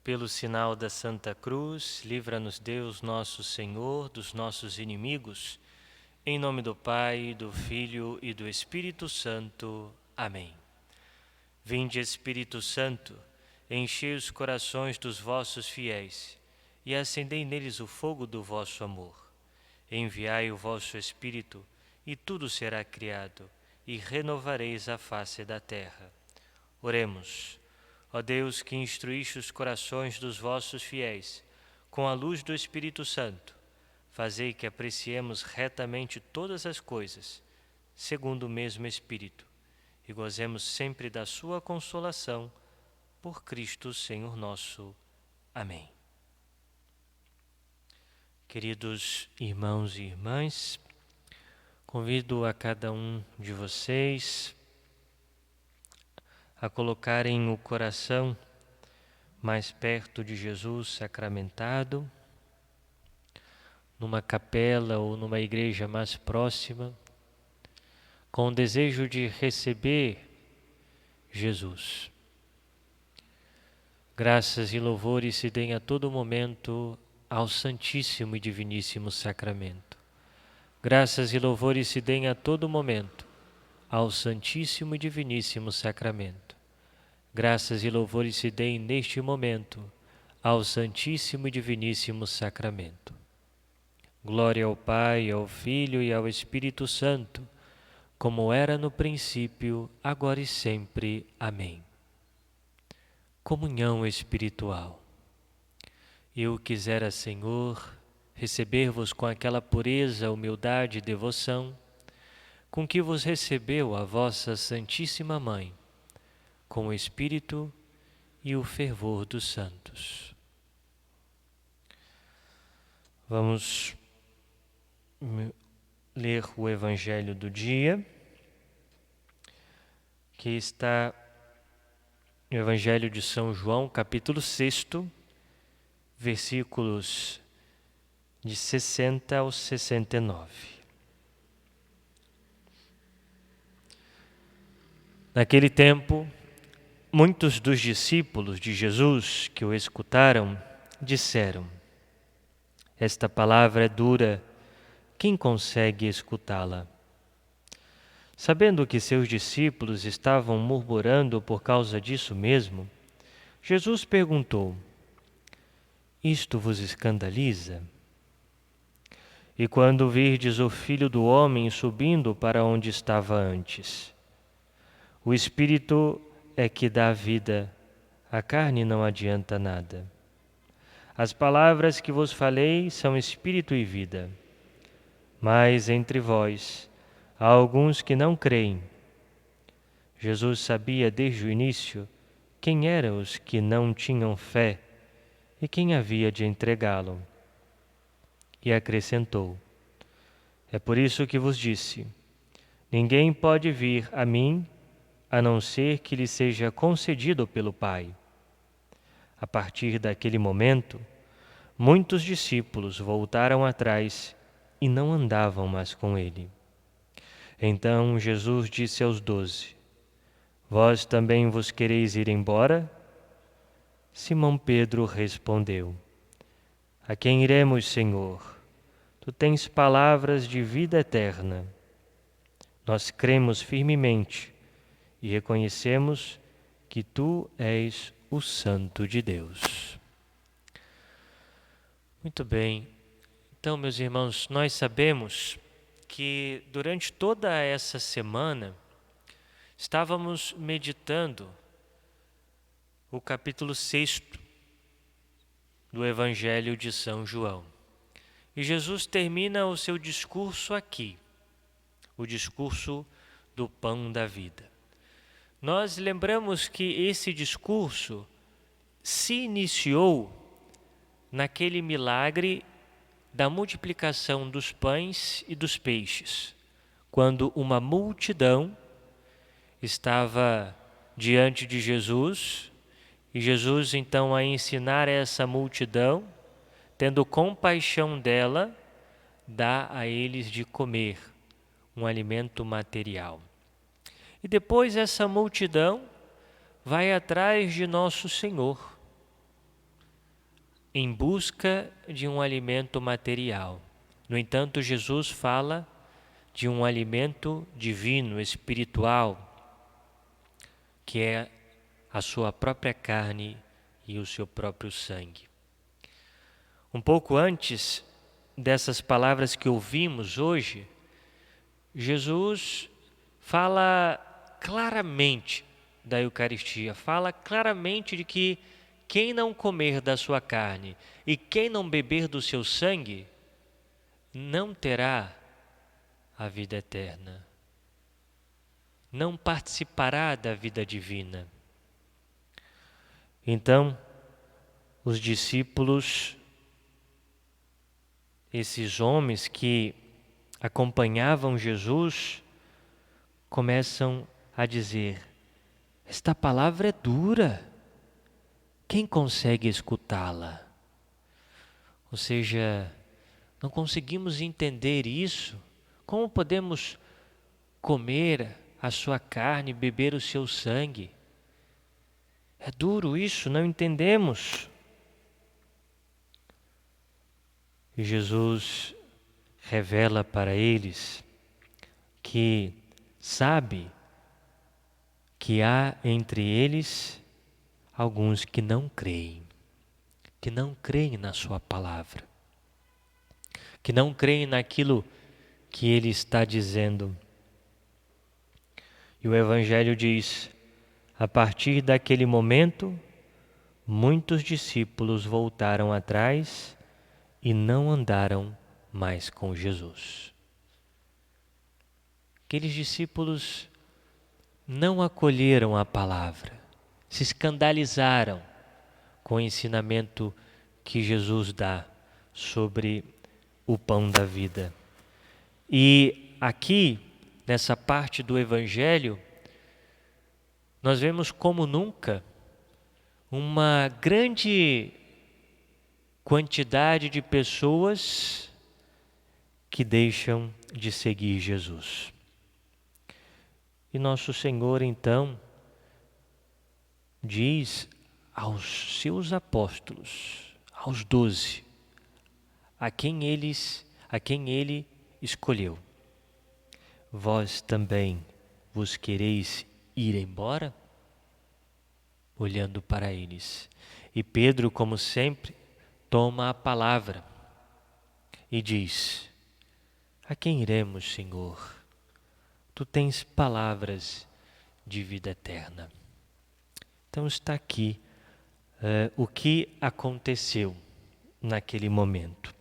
Pelo sinal da Santa Cruz, livra-nos Deus nosso Senhor dos nossos inimigos. Em nome do Pai, do Filho e do Espírito Santo. Amém. Vinde, Espírito Santo, enchei os corações dos vossos fiéis e acendei neles o fogo do vosso amor. Enviai o vosso Espírito, e tudo será criado, e renovareis a face da terra. Oremos. Ó Deus, que instruíste os corações dos vossos fiéis com a luz do Espírito Santo, fazei que apreciemos retamente todas as coisas, segundo o mesmo Espírito, e gozemos sempre da sua consolação, por Cristo Senhor nosso. Amém. Queridos irmãos e irmãs, convido a cada um de vocês a colocarem o coração mais perto de Jesus sacramentado, numa capela ou numa igreja mais próxima, com o desejo de receber Jesus. Graças e louvores se deem a todo momento ao Santíssimo e Diviníssimo Sacramento. Graças e louvores se deem a todo momento ao Santíssimo e Diviníssimo Sacramento. Graças e louvores se deem neste momento ao Santíssimo e Diviníssimo Sacramento. Glória ao Pai, ao Filho e ao Espírito Santo, como era no princípio, agora e sempre. Amém. Comunhão espiritual. Eu quisera, Senhor, receber-vos com aquela pureza, humildade e devoção, com que vos recebeu a vossa Santíssima Mãe, com o Espírito e o fervor dos santos. Vamos ler o Evangelho do dia, que está no Evangelho de São João, capítulo 6, versículos de 60 ao 69. Naquele tempo, muitos dos discípulos de Jesus que o escutaram disseram: esta palavra é dura, quem consegue escutá-la? Sabendo que seus discípulos estavam murmurando por causa disso mesmo, Jesus perguntou: isto vos escandaliza? E quando virdes o Filho do Homem subindo para onde estava antes? O Espírito é que dá vida, a carne não adianta nada. As palavras que vos falei são espírito e vida. Mas entre vós há alguns que não creem. Jesus sabia desde o início quem eram os que não tinham fé e quem havia de entregá-lo. E acrescentou: é por isso que vos disse, ninguém pode vir a mim a não ser que lhe seja concedido pelo Pai. A partir daquele momento, muitos discípulos voltaram atrás e não andavam mais com ele. Então Jesus disse aos 12: vós também vos quereis ir embora? Simão Pedro respondeu: a quem iremos, Senhor? Tu tens palavras de vida eterna. Nós cremos firmemente e reconhecemos que tu és o Santo de Deus. Muito bem. Então, meus irmãos, nós sabemos que durante toda essa semana estávamos meditando o capítulo 6 do Evangelho de São João. E Jesus termina o seu discurso aqui, o discurso do pão da vida. Nós lembramos que esse discurso se iniciou naquele milagre da multiplicação dos pães e dos peixes, quando uma multidão estava diante de Jesus, e Jesus então a ensinar essa multidão, tendo compaixão dela, dá a eles de comer um alimento material. E depois essa multidão vai atrás de Nosso Senhor. em busca de um alimento material. No entanto, Jesus fala de um alimento divino, espiritual, que é a sua própria carne e o seu próprio sangue. Um pouco antes dessas palavras que ouvimos hoje, Jesus fala claramente da Eucaristia, fala claramente de que quem não comer da sua carne e quem não beber do seu sangue não terá a vida eterna, não participará da vida divina. Então, os discípulos, esses homens que acompanhavam Jesus, começam a dizer: esta palavra é dura, quem consegue escutá-la? Ou seja, não conseguimos entender isso. Como podemos comer a sua carne e beber o seu sangue? É duro isso, não entendemos. E Jesus revela para eles que sabe que há entre eles alguns que não creem na sua palavra, que não creem naquilo que ele está dizendo. E o Evangelho diz: a partir daquele momento, muitos discípulos voltaram atrás e não andaram mais com Jesus. Aqueles discípulos não acolheram a palavra, se escandalizaram com o ensinamento que Jesus dá sobre o pão da vida. E aqui, nessa parte do Evangelho, nós vemos como nunca uma grande quantidade de pessoas que deixam de seguir Jesus. E nosso Senhor, então, diz aos seus apóstolos, aos 12, a quem ele escolheu: vós também vos quereis ir embora? Olhando para eles. E Pedro, como sempre, toma a palavra e diz: a quem iremos, Senhor? Tu tens palavras de vida eterna. Então está aqui o que aconteceu naquele momento.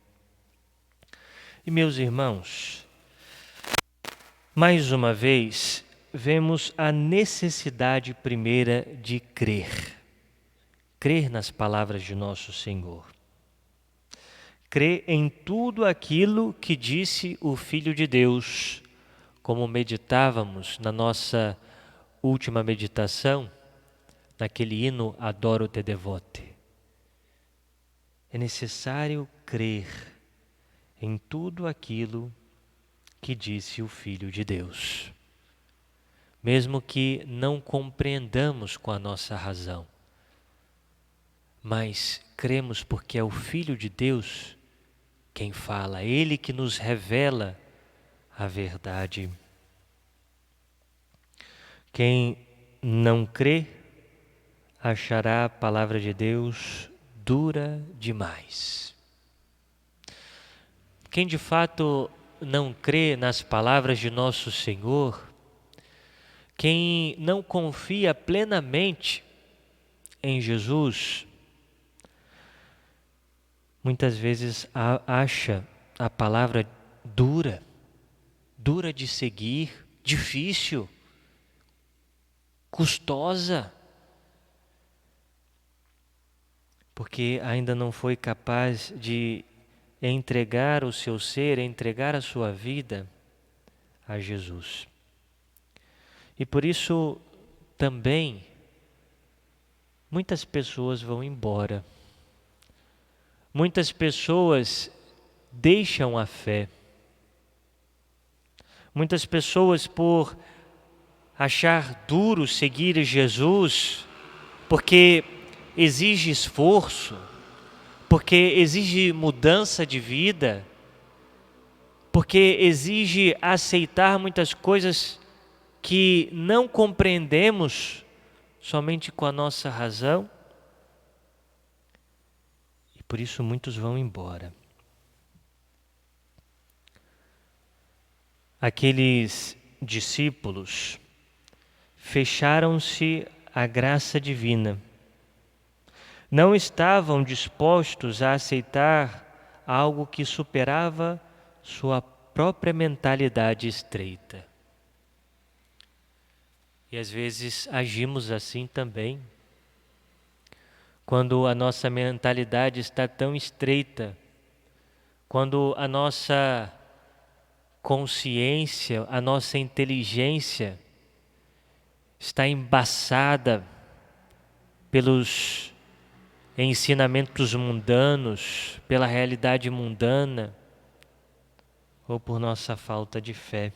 E meus irmãos, mais uma vez, vemos a necessidade primeira de crer. Crer nas palavras de nosso Senhor. Crer em tudo aquilo que disse o Filho de Deus, como meditávamos na nossa última meditação, naquele hino Adoro te devote. É necessário crer em tudo aquilo que disse o Filho de Deus, mesmo que não compreendamos com a nossa razão, mas cremos porque é o Filho de Deus quem fala, Ele que nos revela a verdade. Quem não crê achará a palavra de Deus dura demais. Quem de fato não crê nas palavras de nosso Senhor, quem não confia plenamente em Jesus, muitas vezes acha a palavra dura de seguir, difícil, custosa, porque ainda não foi capaz de entregar o seu ser, entregar a sua vida a Jesus. E por isso também muitas pessoas vão embora. Muitas pessoas deixam a fé. Muitas pessoas, por achar duro seguir Jesus, porque exige esforço, porque exige mudança de vida, porque exige aceitar muitas coisas que não compreendemos somente com a nossa razão. E por isso muitos vão embora. Aqueles discípulos fecharam-se à graça divina. Não estavam dispostos a aceitar algo que superava sua própria mentalidade estreita. E às vezes agimos assim também. Quando a nossa mentalidade está tão estreita, quando a nossa consciência, a nossa inteligência está embaçada pelos ensinamentos mundanos, pela realidade mundana, ou por nossa falta de fé.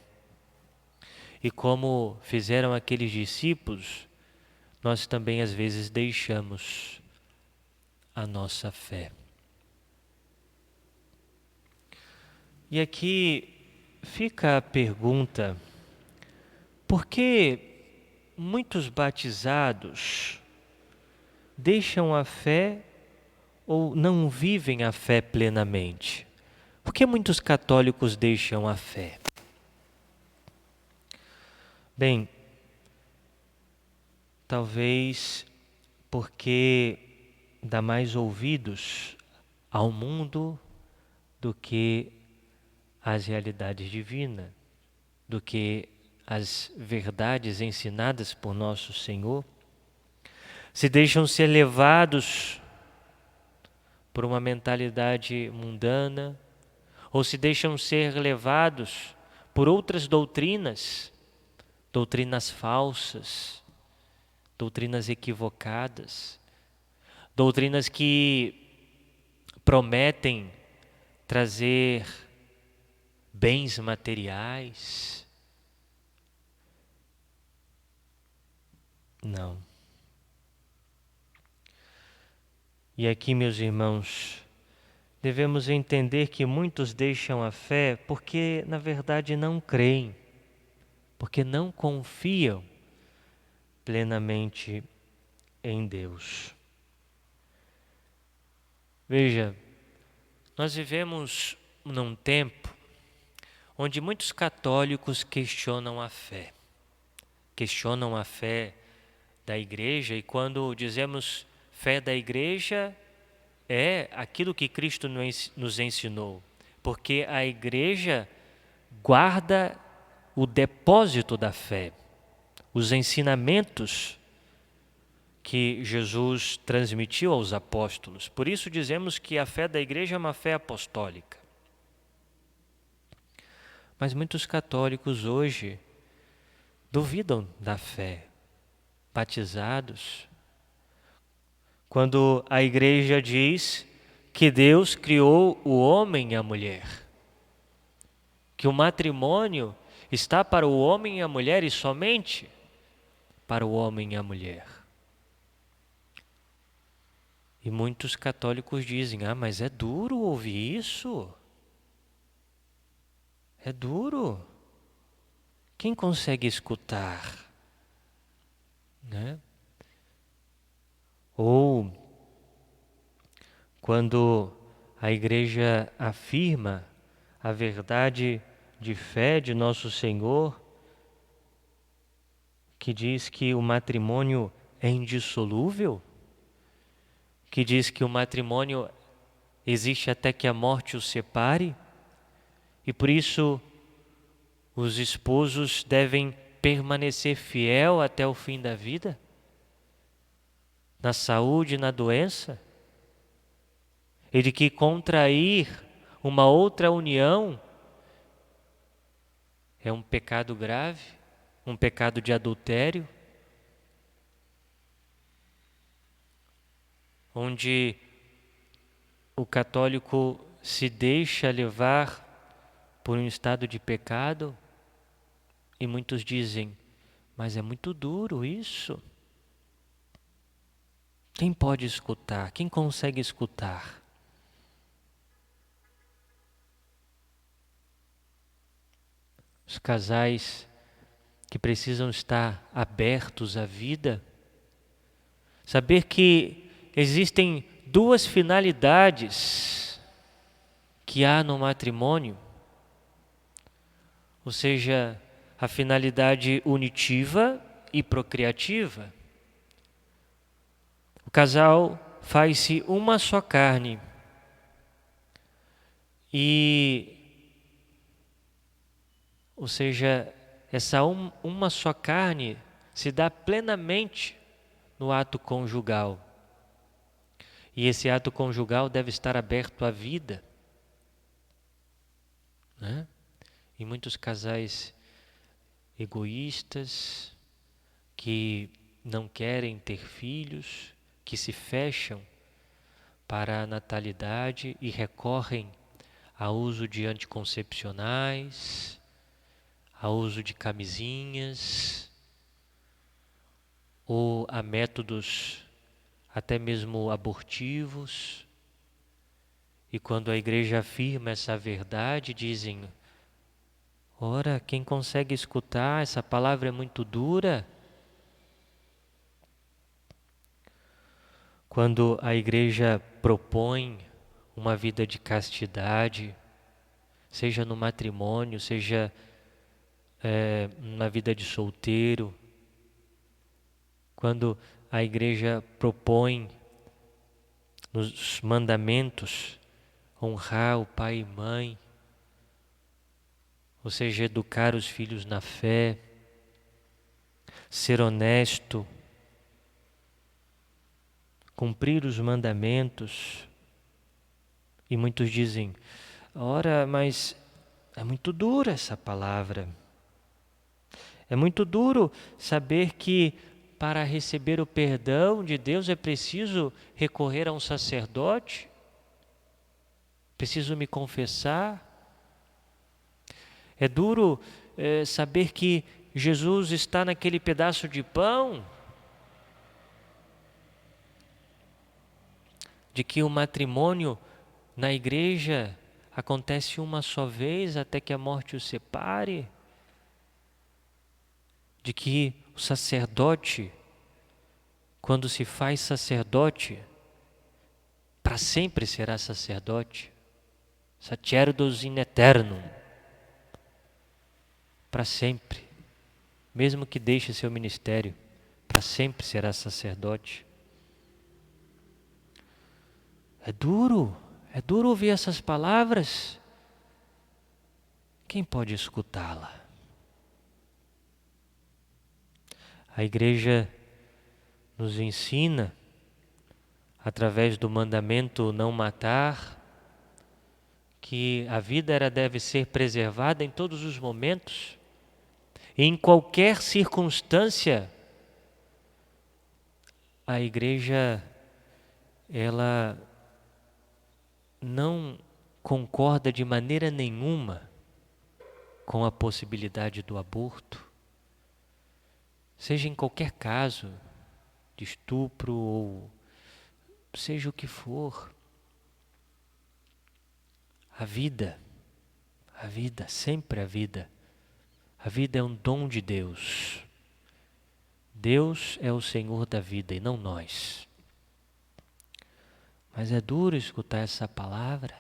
E como fizeram aqueles discípulos, nós também às vezes deixamos a nossa fé. E aqui fica a pergunta: por que muitos batizados deixam a fé ou não vivem a fé plenamente? Por que muitos católicos deixam a fé? Bem, talvez porque dá mais ouvidos ao mundo do que às realidades divinas, do que às verdades ensinadas por nosso Senhor. Se deixam ser levados por uma mentalidade mundana, ou se deixam ser levados por outras doutrinas, doutrinas falsas, doutrinas equivocadas, doutrinas que prometem trazer bens materiais. Não. E aqui, meus irmãos, devemos entender que muitos deixam a fé porque, na verdade, não creem, porque não confiam plenamente em Deus. Veja, nós vivemos num tempo onde muitos católicos questionam a fé da igreja, e quando dizemos fé da igreja, é aquilo que Cristo nos ensinou, porque a igreja guarda o depósito da fé, os ensinamentos que Jesus transmitiu aos apóstolos. Por isso dizemos que a fé da igreja é uma fé apostólica. Mas muitos católicos hoje duvidam da fé, batizados, quando a igreja diz que Deus criou o homem e a mulher, que o matrimônio está para o homem e a mulher e somente para o homem e a mulher. E muitos católicos dizem: mas é duro ouvir isso. É duro. Quem consegue escutar? Né? Ou quando a igreja afirma a verdade de fé de nosso Senhor, que diz que o matrimônio é indissolúvel, que diz que o matrimônio existe até que a morte os separe, e por isso os esposos devem permanecer fiel até o fim da vida, na saúde e na doença, e de que contrair uma outra união é um pecado grave, um pecado de adultério, onde o católico se deixa levar por um estado de pecado, e muitos dizem: mas é muito duro isso. Quem pode escutar? Quem consegue escutar? os casais que precisam estar abertos à vida, saber que existem duas finalidades que há no matrimônio, ou seja, a finalidade unitiva e procriativa. O casal faz-se uma só carne ou seja, essa uma só carne se dá plenamente no ato conjugal. E esse ato conjugal deve estar aberto à vida, né? E muitos casais egoístas que não querem ter filhos, que se fecham para a natalidade e recorrem ao uso de anticoncepcionais, ao uso de camisinhas, ou a métodos até mesmo abortivos. E quando a igreja afirma essa verdade, dizem: ora, quem consegue escutar, essa palavra é muito dura. Quando a igreja propõe uma vida de castidade, seja no matrimônio, seja na vida de solteiro, quando a igreja propõe nos mandamentos honrar o pai e mãe, ou seja, educar os filhos na fé, ser honesto, cumprir os mandamentos. E muitos dizem: ora, mas é muito dura essa palavra. É muito duro saber que para receber o perdão de Deus é preciso recorrer a um sacerdote, preciso me confessar. É duro saber que Jesus está naquele pedaço de pão, de que o matrimônio na igreja acontece uma só vez até que a morte o separe, de que o sacerdote, quando se faz sacerdote, para sempre será sacerdote, sacerdos in aeternum, para sempre, mesmo que deixe seu ministério, para sempre será sacerdote. É duro ouvir essas palavras. Quem pode escutá-la? A igreja nos ensina, através do mandamento não matar, que a vida deve ser preservada em todos os momentos, e em qualquer circunstância. A igreja, ela não concorda de maneira nenhuma com a possibilidade do aborto, seja em qualquer caso de estupro ou seja o que for. A vida, sempre a vida é um dom de Deus. Deus é o Senhor da vida e não nós. Mas é duro escutar essa palavra.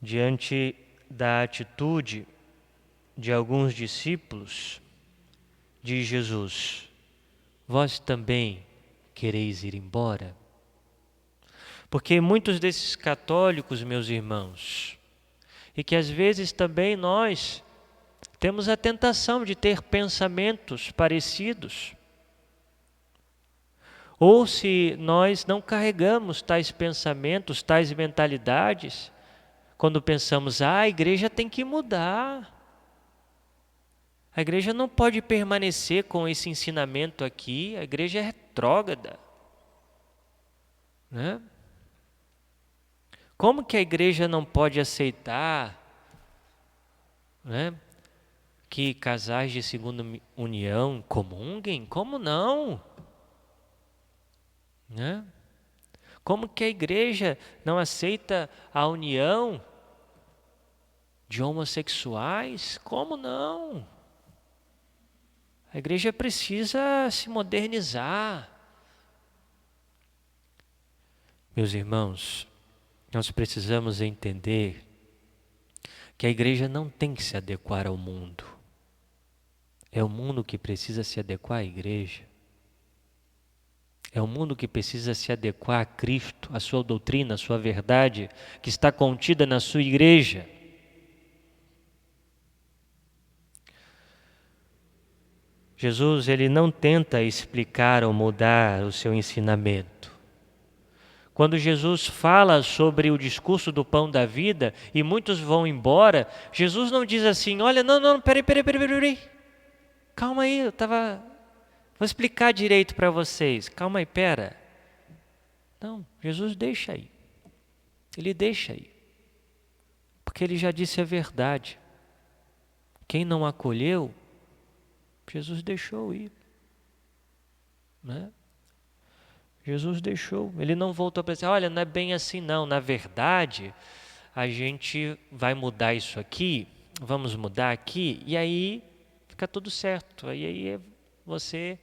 Diante da atitude de alguns discípulos de Jesus: vós também quereis ir embora? Porque muitos desses católicos, meus irmãos, e que às vezes também nós temos a tentação de ter pensamentos parecidos, ou se nós não carregamos tais pensamentos, tais mentalidades, quando pensamos: a igreja tem que mudar, a igreja não pode permanecer com esse ensinamento aqui, a igreja é retrógrada, né? Como que a igreja não pode aceitar, né, que casais de segunda união comunguem? Como não? Né? Como que a igreja não aceita a união de homossexuais? Como não? A igreja precisa se modernizar. Meus irmãos, nós precisamos entender que a igreja não tem que se adequar ao mundo. É o mundo que precisa se adequar à igreja. É o mundo que precisa se adequar a Cristo, a sua doutrina, a sua verdade, que está contida na sua igreja. Jesus, ele não tenta explicar ou mudar o seu ensinamento. Quando Jesus fala sobre o discurso do pão da vida e muitos vão embora, Jesus não diz assim, olha, não, peraí. Calma aí, vou explicar direito para vocês. Calma aí, pera. Não, Jesus deixa aí. Ele deixa aí. Porque ele já disse a verdade. Quem não acolheu, Jesus deixou ir. Né? Jesus deixou. Ele não voltou para dizer, olha, não é bem assim não. Na verdade, a gente vai mudar isso aqui, vamos mudar aqui, e aí fica tudo certo. Aí você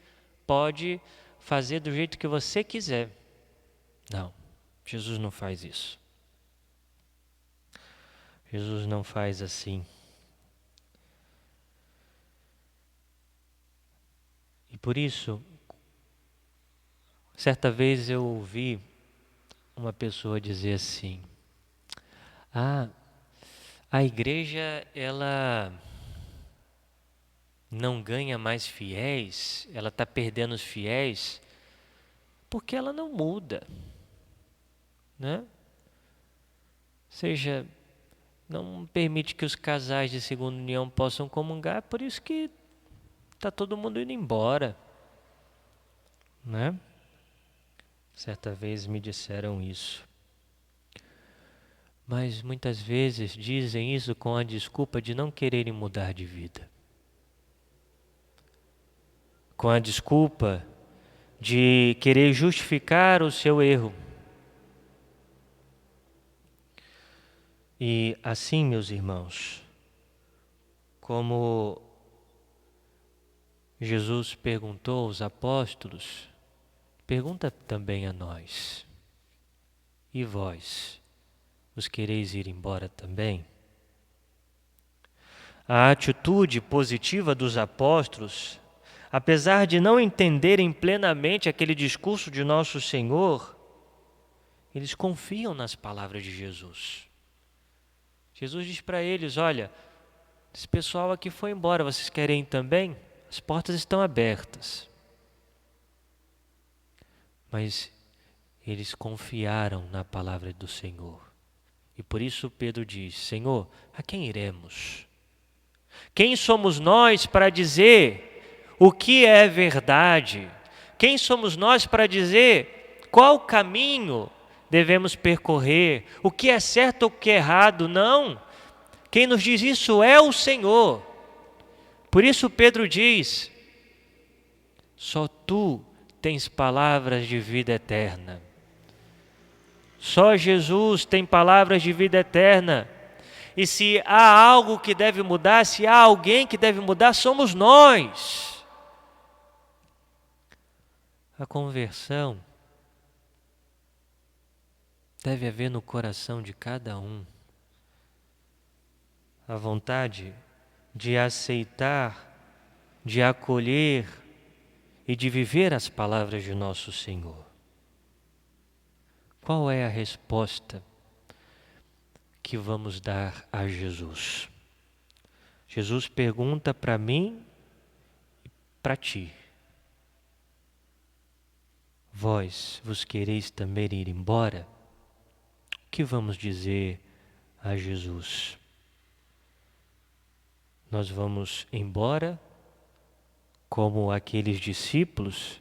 pode fazer do jeito que você quiser. Não, Jesus não faz isso. Jesus não faz assim. E por isso, certa vez eu ouvi uma pessoa dizer assim, a igreja, ela não ganha mais fiéis, ela está perdendo os fiéis, porque ela não muda, né? Ou seja, não permite que os casais de segunda união possam comungar, por isso que está todo mundo indo embora, né? Certa vez me disseram isso. Mas muitas vezes dizem isso com a desculpa de não quererem mudar de vida. Com a desculpa de querer justificar o seu erro. E assim, meus irmãos, como Jesus perguntou aos apóstolos, pergunta também a nós. E vós, os quereis ir embora também? A atitude positiva dos apóstolos, apesar de não entenderem plenamente aquele discurso de nosso Senhor, eles confiam nas palavras de Jesus. Jesus diz para eles, olha, esse pessoal aqui foi embora, vocês querem ir também? As portas estão abertas. Mas eles confiaram na palavra do Senhor. E por isso Pedro diz, Senhor, a quem iremos? Quem somos nós para dizer o que é verdade? Quem somos nós para dizer qual caminho devemos percorrer? O que é certo ou o que é errado? Não. Quem nos diz isso é o Senhor. Por isso Pedro diz, só tu tens palavras de vida eterna. Só Jesus tem palavras de vida eterna. E se há algo que deve mudar, se há alguém que deve mudar, somos nós. A conversão deve haver no coração de cada um. A vontade de aceitar, de acolher e de viver as palavras de nosso Senhor. Qual é a resposta que vamos dar a Jesus? Jesus pergunta para mim e para ti. Vós vos quereis também ir embora? O que vamos dizer a Jesus? Nós vamos embora como aqueles discípulos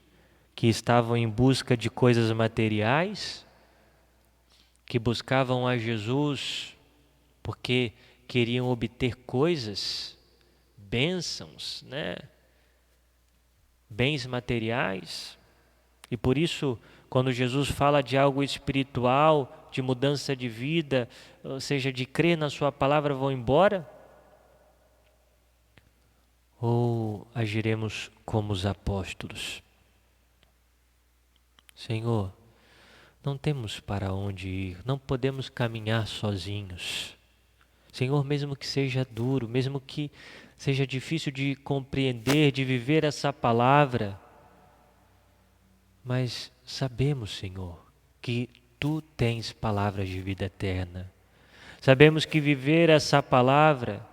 que estavam em busca de coisas materiais, que buscavam a Jesus porque queriam obter coisas, bênçãos, né? Bens materiais. E por isso, quando Jesus fala de algo espiritual, de mudança de vida, ou seja, de crer na sua palavra, vão embora? Ou agiremos como os apóstolos? Senhor, não temos para onde ir, não podemos caminhar sozinhos. Senhor, mesmo que seja duro, mesmo que seja difícil de compreender, de viver essa palavra, mas sabemos, Senhor, que Tu tens palavras de vida eterna. Sabemos que viver essa palavra,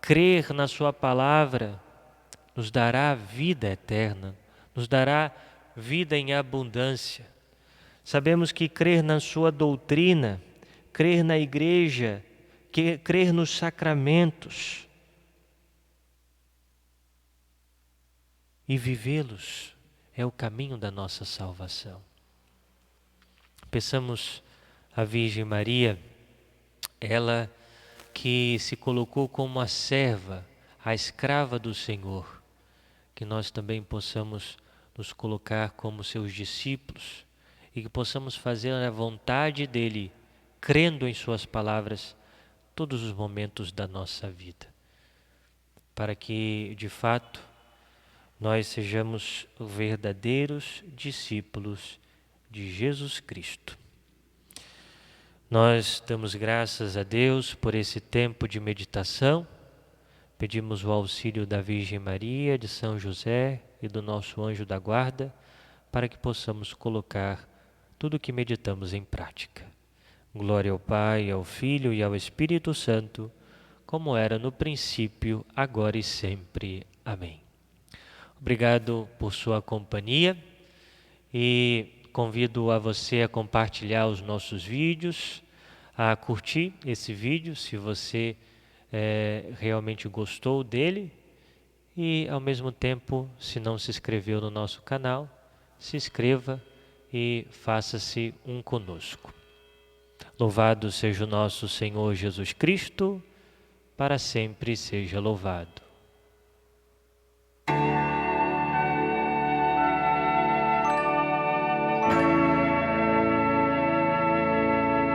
crer na Sua palavra, nos dará vida eterna, nos dará vida em abundância. Sabemos que crer na Sua doutrina, crer na igreja, crer nos sacramentos e vivê-los é o caminho da nossa salvação. Peçamos à Virgem Maria, ela que se colocou como a serva, a escrava do Senhor, que nós também possamos nos colocar como seus discípulos e que possamos fazer a vontade dele, crendo em suas palavras, todos os momentos da nossa vida, para que, de fato, nós sejamos verdadeiros discípulos de Jesus Cristo. Nós damos graças a Deus por esse tempo de meditação, pedimos o auxílio da Virgem Maria, de São José e do nosso anjo da guarda, para que possamos colocar tudo o que meditamos em prática. Glória ao Pai, ao Filho e ao Espírito Santo, como era no princípio, agora e sempre. Amém. Obrigado por sua companhia e convido a você a compartilhar os nossos vídeos, a curtir esse vídeo se você realmente gostou dele e ao mesmo tempo, se não se inscreveu no nosso canal, se inscreva e faça-se um conosco. Louvado seja o nosso Senhor Jesus Cristo, para sempre seja louvado.